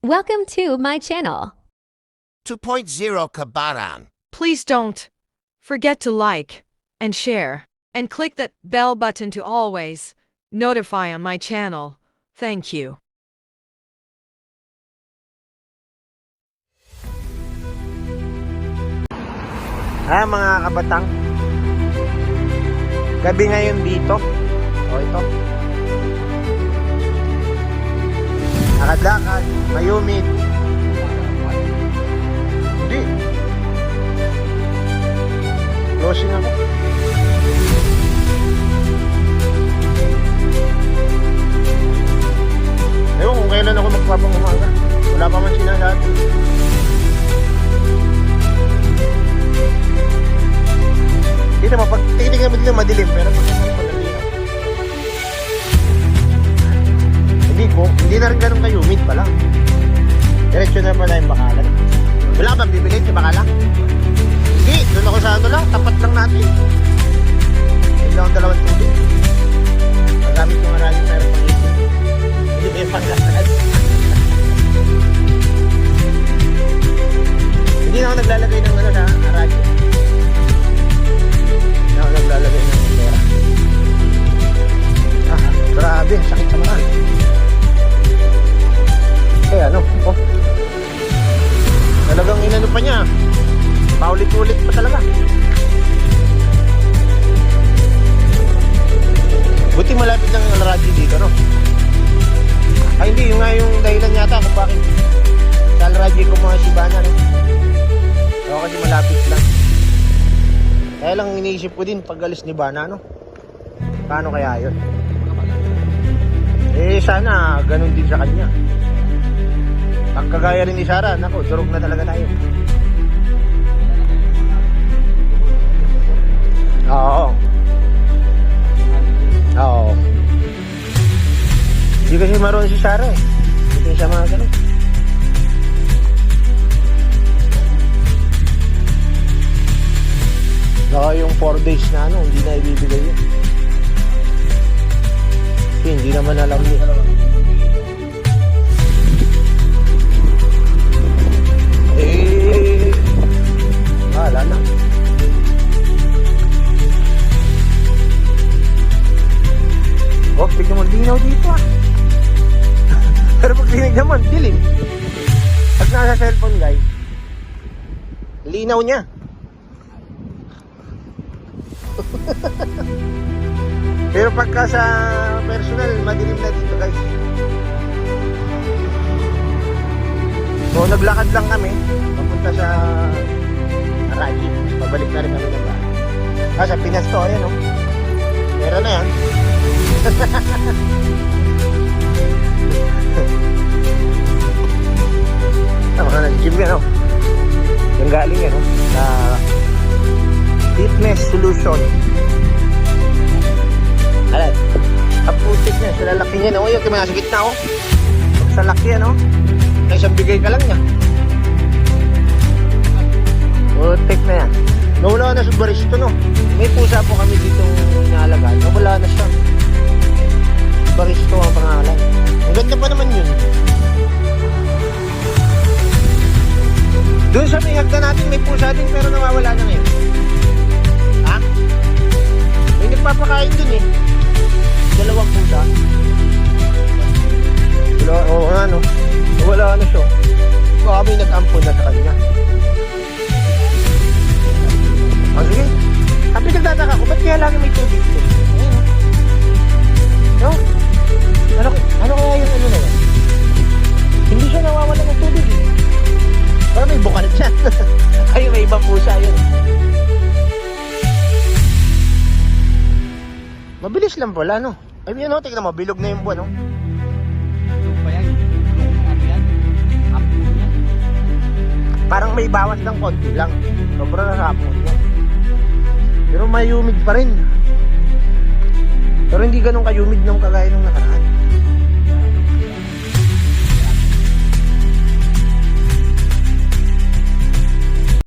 Welcome to my channel. 2.0 Kabaran. Please don't forget to like and share and click that bell button to always notify on my channel. Thank you. Mga kabatang, gabi ngayon dito. Ito. Nakadakad, mayumid. Hindi. Closing ako. Ewan kung kailan ako magpapang umaga. Wala pa man sinasabi. Hindi naman, pag titignan mo dito madilim, pero pag nalinaw. Hindi na rin ganun kayo, humid pa lang. Diretso na pala yung Bakalan. Wala ka bang bibilin sa Bakalan? Hindi, doon ako sa ano lang, tapat lang natin. Hindi lang ang dalawang tubig. Magamit yung maraming meron pang ito. Hindi ba yung panglasan? Hindi na ako naglalagay ng ano sa radyo. Ako naglalagay ng pera. Grabe, sakit sa mga. Oh. Talagang inano pa niya. Paulit-ulit pa talaga. Buti malapit lang yung radyo dito, no? Ay, hindi. Yung nga yung dahilan yata kung bakit sa radyo ko mga Shibana, no? Ako kasi malapit lang. Kaya lang iniisip ko din pag alis ni Bana, no? Paano kaya yun? Sana ganun din sa kanya. Pag kagaya rin ni Sarah, naku, durog na talaga tayo. Oo. Hindi kasi maroon si Sarah eh. Hindi siya mga ganun. Saka yung 4 days na ano, hindi na ibibigay yun. Hindi naman alam yun. Wala na. Tignan mo, linaw dito Pero pag tinignan mo, dilim. Pag nasa cellphone guys, linaw niya. Pero pagka sa personal, madilim na dito guys. So naglakad lang kami papunta sa Araki. Pabalik na rin kami ng bahay. Sa Pinas to, ayan o. Pero na yan. Mga nag-gym yan o. Yung galing yan o. Sa Fitness Solution. Alat. Kapusik niya. Sa lalaki niya o. Yung nasa gitna o. Pag sa laki yan o. Kaya isang bigay ka lang niya. Take na yan. Nawala na sa baristo, no? May pusa po kami dito inaalagaan. Nawala na siya. Baristo ang pangalan. Ang ganda pa naman yun. Doon sa may hagda natin, may pusa din pero nawawala na ngayon. Ha? May nagpapakain dun eh. Dalawang pusa. Oo nga, no? Nawala na siya. Baka may nag-ampon na sa kanya. Sige. Tapi nagtataka ko, ba't kaya lagi may tubig ito? No? Ano kaya yung ano na yan? Hindi siya nawawala ng tubig eh. Parang may bukal siya. Ay, may ibang pusa yun. Mabilis lang pala, no? Ay, yun, no? Tignan mo, bilog na yung buwan, no? Bilog pa yan. Ano yan? Hapon yan. Parang may bawas ng konti lang. Sobrang nakapon yan. Pero may humid pa rin. Pero hindi ganun ka-humid nung kagaya nung nakaraan.